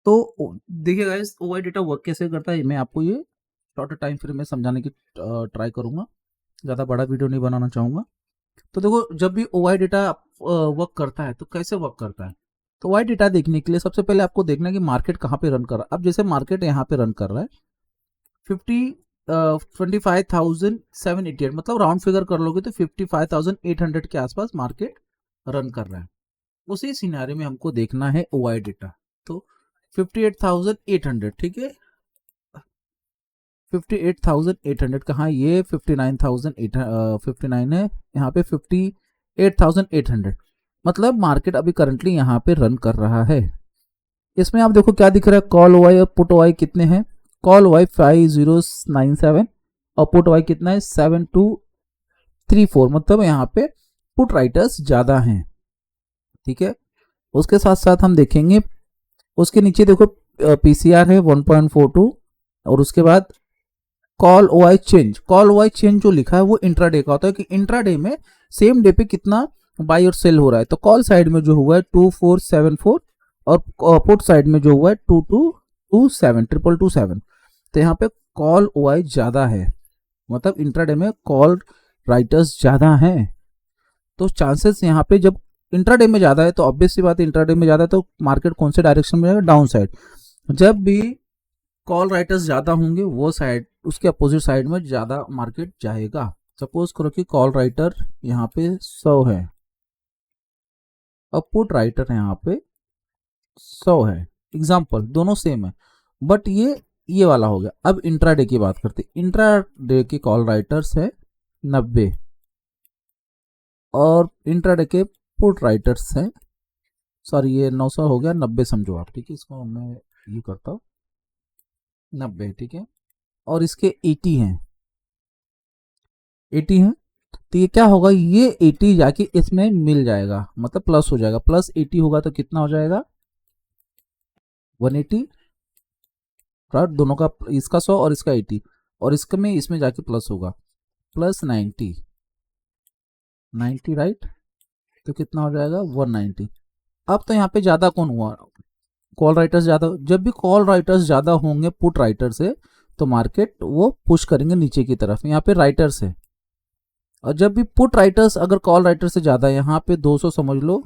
तो देखिए guys, ओवाई data work कैसे करता है, मैं आपको ये शॉर्ट टाइम फ्रेम में समझाने की ट्राई करूंगा। ज़्यादा बड़ा वीडियो नहीं बनाना चाहूँगा। तो देखो, जब भी ओवाई डेटा वर्क करता है तो कैसे वर्क करता है। तो ओवाई डेटा देखने के लिए सबसे पहले आपको देखना है कि मार्केट कहाँ पे रन कर रहा है। अब जैसे मार्केट यहाँ पे रन कर रहा है 25,788, मतलब राउंड फिगर कर लोगे तो 55,800 के आसपास मार्केट रन कर रहा है। उसी सिनारे में हमको देखना है ओवाई डेटा। तो 58,800, ठीक है, 58,800 कहाँ, ये 59,859 है, यहाँ पे 58,800, मतलब मार्केट अभी करंटली यहाँ पे रन कर रहा है। इसमें आप देखो क्या दिख रहा है, कॉल वाई और पुट वाई कितने हैं। कॉल वाई 5097 और पुट वाई कितना है 7234, मतलब यहाँ पे पुट राइटर्स ज्यादा हैं, ठीक है। उसके साथ साथ हम देखेंगे, उसके नीचे देखो पीसीआर है 1.42, और उसके बाद call OI change. Call OI change जो लिखा है वो इंट्राडे का होता है कि इंट्राडे में सेम डे पे कितना बाई और सेल हो रहा है। तो कॉल साइड में जो हुआ है 2474 और पुट साइड में जो हुआ है 2227 तो यहाँ पे कॉल ओआई ज्यादा है, मतलब इंट्राडे में कॉल राइटर्स ज्यादा हैं। तो चांसेस यहाँ पे जब इंट्राडे में ज्यादा है तो ऑब्वियस सी बात है, इंट्राडे में ज्यादा है तो मार्केट कौन से डायरेक्शन में जाएगा, डाउन साइड। जब भी कॉल राइटर्स ज्यादा होंगे वो साइड, उसके अपोजिट साइड में ज्यादा मार्केट जाएगा। सपोज करो कि कॉल राइटर यहाँ पे 100 है और पुट राइटर यहाँ पे 100 है, एग्जाम्पल दोनों सेम है, बट ये वाला हो गया। अब इंट्राडे की बात करते हैं। इंट्राडे के कॉल राइटर्स है 90 और इंट्राडे के पुट राइटर्स है, सॉरी ये 900 हो गया, 90 समझो आप, ठीक है, इसको मैं ये करता हूँ 90, ठीक है, और इसके 80 हैं, 80 हैं। तो ये क्या होगा, ये 80 जाके इसमें मिल जाएगा, मतलब प्लस हो जाएगा। प्लस 80 होगा तो कितना हो जाएगा 180, राइट, दोनों का, इसका 100 और इसका 80, और इसका में इसमें जाके प्लस होगा, प्लस 90, राइट, तो कितना हो जाएगा 190। अब तो यहाँ पे ज्यादा कौन हुआ, कॉल राइटर्स ज्यादा। जब भी कॉल राइटर्स ज्यादा होंगे पुट राइटर से तो मार्केट वो पुश करेंगे नीचे की तरफ। यहाँ पे राइटर्स है, और जब भी पुट राइटर्स अगर कॉल राइटर से ज्यादा है, यहाँ पे 200 समझ लो,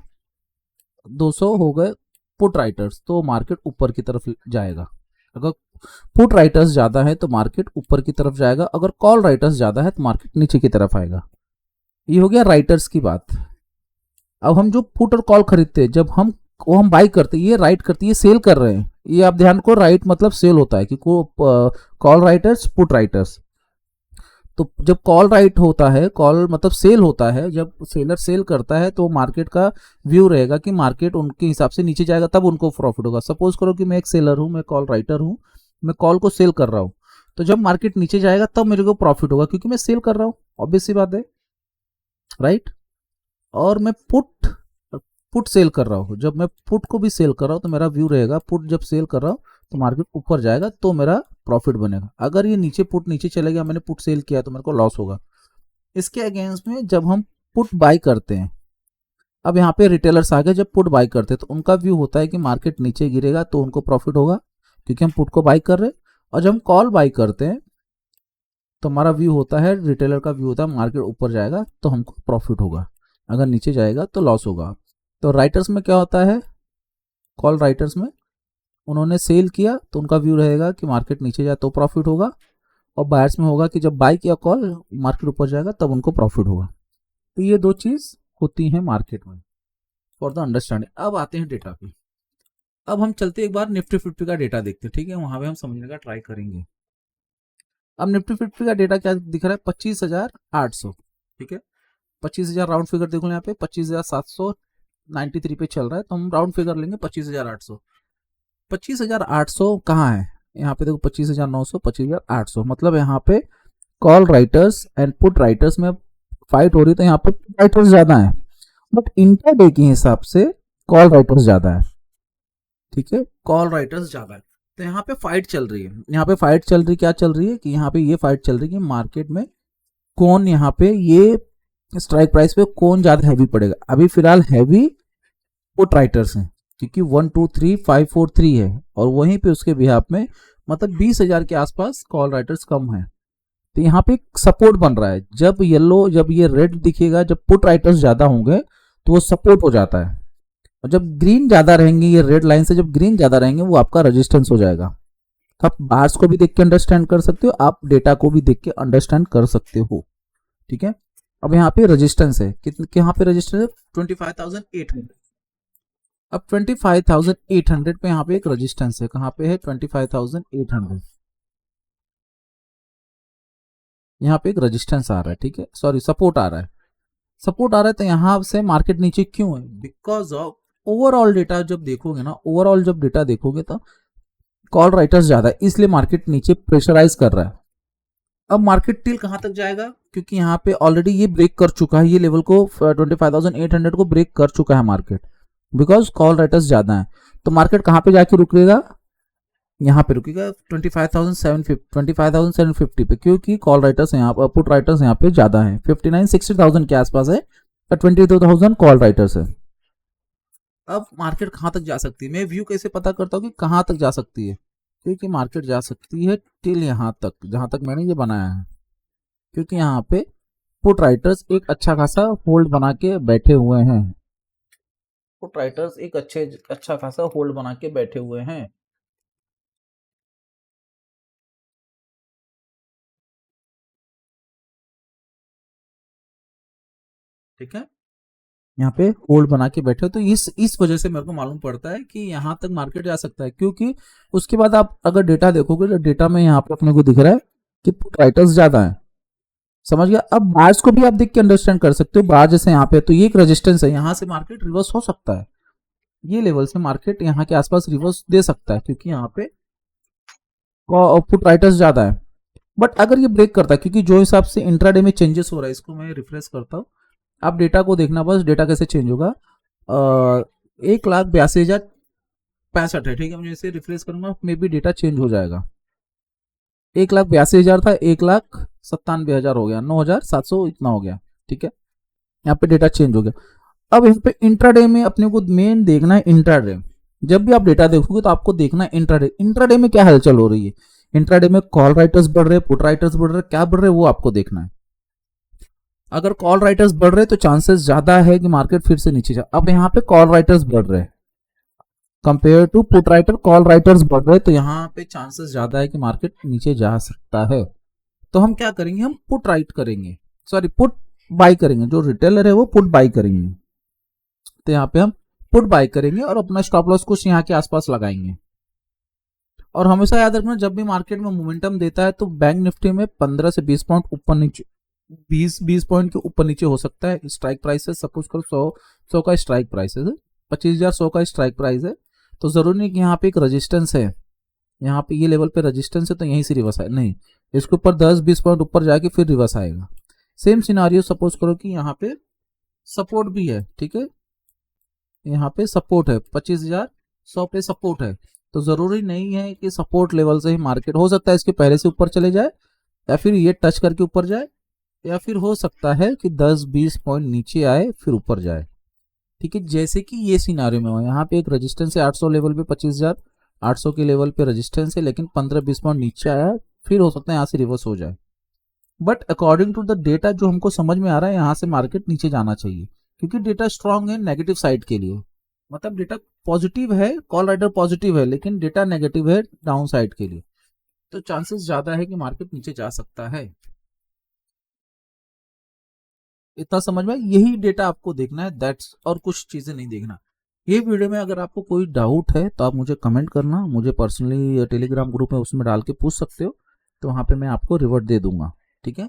200 हो गए पुट राइटर्स, तो मार्केट ऊपर की तरफ जाएगा। अगर पुट राइटर्स ज्यादा है तो मार्केट ऊपर की तरफ जाएगा, अगर कॉल राइटर्स ज्यादा है तो मार्केट नीचे की तरफ आएगा। ये हो गया राइटर्स की बात। अब हम जो पुट और कॉल खरीदते हैं, जब हम बाई करते हैं, ये राइट करते हैं, ये सेल कर रहे हैं, ये आप ध्यान को, राइट मतलब सेल होता है कि कॉल राइटर्स पुट राइटर्स। तो जब कॉल राइट होता है, कॉल मतलब सेल होता है, जब सेलर सेल करता है तो मार्केट का व्यू रहेगा कि मार्केट उनके हिसाब से नीचे जाएगा, तब उनको प्रॉफिट होगा। सपोज करो कि मैं एक सेलर हूं, मैं कॉल राइटर हूं, मैं कॉल को सेल कर रहा हूं, तो जब मार्केट नीचे जाएगा तब मेरे को प्रॉफिट होगा, क्योंकि मैं सेल कर रहा हूं, ऑब्वियस सी बात है, राइट। और मैं पुट सेल कर रहा हूँ, जब मैं पुट को भी सेल कर रहा हूँ तो मेरा व्यू रहेगा, पुट जब सेल कर रहा हूँ तो मार्केट ऊपर जाएगा तो मेरा प्रॉफिट बनेगा। अगर ये नीचे पुट नीचे चले गया, मैंने पुट सेल किया तो मेरे को लॉस होगा। इसके अगेंस्ट में जब हम पुट बाई करते हैं, अब यहाँ पे रिटेलर्स आ गए, जब पुट बाई करते हैं तो उनका व्यू होता है कि मार्केट नीचे गिरेगा तो उनको प्रॉफिट होगा, क्योंकि हम पुट को बाई कर रहे हैं। और जब हम कॉल बाई करते हैं तो हमारा व्यू होता है, रिटेलर का व्यू होता है मार्केट ऊपर जाएगा तो हमको प्रॉफिट होगा, अगर नीचे जाएगा तो लॉस होगा। तो राइटर्स में क्या होता है, कॉल राइटर्स में उन्होंने सेल किया तो उनका व्यू रहेगा कि मार्केट नीचे जाए तो प्रॉफिट होगा, और बायर्स में होगा कि जब बाय किया कॉल मार्केट ऊपर जाएगा तब उनको प्रॉफिट होगा। तो ये दो चीज होती हैं मार्केट में, फॉर द अंडरस्टैंडिंग। अब आते हैं डेटा पे। अब हम चलते एक बार निफ्टी 50 का डेटा देखते हैं, ठीक है, वहां पे हम समझने का ट्राई करेंगे। अब निफ्टी 50 का डेटा क्या दिख रहा है, 25,800, ठीक है, 25,000 राउंड फिगर देखो यहाँ पे, 25,793 पे चल रहा है, तो हम राउंड फिगर लेंगे 25,800। 25,800 कहाँ है, यहाँ पे देखो 25,900, 25,800, मतलब यहाँ पे call writers and put writers में फाइट हो रही, तो यहाँ पे राइटर्स ज्यादा है, बट इंट्राडे के हिसाब से कॉल राइटर्स ज्यादा है, ठीक है, कॉल राइटर्स ज्यादा है। तो यहाँ पे फाइट चल रही है, यहाँ पे फाइट चल रही, क्या चल रही है कि यहाँ पे ये फाइट चल रही है कि मार्केट में कौन, यहाँ पे ये स्ट्राइक प्राइस पे कौन ज्यादा हैवी पड़ेगा। अभी फिलहाल हैवी पुट राइटर्स हैं, क्योंकि 123,543 है और वहीं पे उसके बिहाफ में मतलब 20,000 के आसपास कॉल राइटर्स कम है। तो यहाँ पे एक सपोर्ट बन रहा है, जब ये रेड दिखेगा, जब पुट राइटर्स ज्यादा होंगे तो वो सपोर्ट हो जाता है, और जब ग्रीन ज्यादा रहेंगे, ये रेड लाइन से जब ग्रीन ज्यादा रहेंगे वो आपका रेजिस्टेंस हो जाएगा। तो आप बार्स को भी देख के अंडरस्टैंड कर सकते हो, आप डेटा को भी देख के अंडरस्टैंड कर सकते हो, ठीक है। अब यहाँ पे रेजिस्टेंस है, कितने यहाँ पे रेजिस्टेंस है 25,800। अब 25,800 पे यहाँ पे एक रेजिस्टेंस है, कहाँ पे है 25,800, यहाँ पे एक रेजिस्टेंस आ रहा है, ठीक है, सॉरी सपोर्ट आ रहा है, सपोर्ट आ रहा है। तो यहाँ से मार्केट नीचे क्यों है? बिकॉज ऑफ ओवरऑल डेटा जब देखोगे ना, ओवरऑल जब डेटा देखोगे तो कॉल राइटर्स ज्यादा है, इसलिए मार्केट नीचे प्रेशराइज कर रहा है। अब मार्केट टिल कहां तक जाएगा? क्योंकि यहाँ पे ऑलरेडी ये ब्रेक कर चुका है, ये लेवल को 25,800 को ब्रेक कर चुका है मार्केट, बिकॉज कॉल राइटर्स ज्यादा है। तो मार्केट कहां पे जाके रुकेगा? यहाँ पे रुकेगा 25,750 पे, क्योंकि कॉल राइटर्स यहाँ पर, पुट राइटर्स यहाँ पे ज्यादा है, 59-60,000 के आसपास है, 22,000 कॉल राइटर्स है। अब मार्केट कहां तक जा सकती है? मैं व्यू कैसे पता करता हूँ कि कहां तक जा सकती है? क्योंकि मार्केट जा सकती है टिल यहाँ तक, जहां तक मैंने ये बनाया है, क्योंकि यहाँ पे पुट राइटर्स एक अच्छा खासा होल्ड बना के बैठे हुए हैं, पुट राइटर्स एक अच्छा खासा होल्ड बना के बैठे हुए हैं। ठीक है, यहाँ पे होल्ड बना के बैठे हो, तो इस वजह से मेरे को मालूम पड़ता है कि यहाँ तक मार्केट जा सकता है। क्योंकि उसके बाद आप अगर डेटा देखोगे तो डेटा में यहाँ पे अपने को दिख रहा है कि पुट राइटर्स ज्यादा है, समझ गया। अब बार्स को भी आप देख के अंडरस्टैंड कर सकते हो, बार जैसे यहाँ पे, तो ये एक रेजिस्टेंस है, यहाँ से मार्केट रिवर्स हो सकता है, ये लेवल से मार्केट यहाँ के आसपास रिवर्स दे सकता है, क्योंकि यहाँ पे पुट राइटर्स ज्यादा है। बट अगर ये ब्रेक करता है, क्योंकि जो हिसाब से इंट्राडे में चेंजेस हो रहा है, इसको मैं रिफ्रेश करता हूँ, आप डेटा को देखना, बस डेटा कैसे चेंज होगा। 1,82,065 है, ठीक है, मुझे इसे रिफ्रेश करूंगा, मे बी डेटा चेंज हो जाएगा। 1,82,000 था, 1,97,000 हो गया, 9,700 इतना हो गया, ठीक है, यहाँ पे डेटा चेंज हो गया। अब यहाँ पे इंट्राडे में अपने को मेन देखना है इंट्राडे। जब भी आप डेटा देखोगे तो आपको देखना है इंट्राडे, इंट्राडे में क्या हलचल हो रही है, इंट्राडे में कॉल राइटर्स बढ़ रहे, पुट राइटर्स बढ़ रहे, क्या बढ़ रहे वो आपको देखना है। अगर कॉल राइटर्स बढ़ रहे तो चांसेस ज्यादा है कि मार्केट फिर से नीचे जाए। अब यहाँ पे कॉल राइटर्स बढ़ रहे compare to put writer, call writers बढ़ रहे, तो यहाँ पे चांसेस ज्यादा है कि मार्केट नीचे जा सकता है। तो हम क्या करेंगे, हम पुट राइट करेंगे, सॉरी पुट बाई करेंगे, जो रिटेलर है वो पुट बाई करेंगे। तो यहाँ पे हम पुट बाई करेंगे और अपना स्टॉप लॉस कुछ यहाँ के आसपास लगाएंगे। और हमेशा याद रखना, जब भी मार्केट में मोमेंटम देता है तो बैंक निफ्टी में 15 से 20 पॉइंट ऊपर नीचे, 20 पॉइंट के ऊपर नीचे हो सकता है। स्ट्राइक प्राइस है, सपोज करो 100 का स्ट्राइक प्राइस है, 25,100 का स्ट्राइक प्राइस है, तो जरूरी नहीं कि यहाँ पे एक रेजिस्टेंस है, यहाँ पे ये लेवल पे रेजिस्टेंस है तो यहीं से रिवर्स आए, नहीं, इसके ऊपर 10-20 पॉइंट ऊपर जाके फिर रिवर्स आएगा। सेम सिनारियो सपोज करो कि यहाँ पे सपोर्ट भी है, ठीक है, यहाँ पे सपोर्ट है, 25,100 पे सपोर्ट है, तो जरूरी नहीं है कि सपोर्ट लेवल से ही मार्केट, हो सकता है इसके पहले से ऊपर चले जाए, या फिर ये टच करके ऊपर जाए, या फिर हो सकता है कि 10-20 पॉइंट नीचे आए फिर ऊपर जाए, ठीक है, जैसे कि ये सिनारियो में हो। यहाँ पे एक रेजिस्टेंस है 800 लेवल पे, 25,800 के लेवल पे रेजिस्टेंस है, लेकिन 15-20 पॉइंट नीचे आया, फिर हो सकता है यहाँ से रिवर्स हो जाए। But according to the data जो हमको समझ में आ रहा है, यहाँ से मार्केट नीचे जाना चाहिए, क्योंकि डेटा स्ट्रांग है नेगेटिव साइड के लिए, मतलब डेटा पॉजिटिव है, कॉल राइटर पॉजिटिव है, लेकिन डेटा नेगेटिव है डाउन साइड के लिए, तो चांसेस ज्यादा है कि मार्केट नीचे जा सकता है। इतना समझ में, यही डेटा आपको देखना है, दैट्स, और कुछ चीजें नहीं देखना। ये वीडियो में अगर आपको कोई डाउट है तो आप मुझे कमेंट करना, मुझे पर्सनली टेलीग्राम ग्रुप में उसमें डाल के पूछ सकते हो, तो वहां पे मैं आपको रिवर्ट दे दूंगा, ठीक है।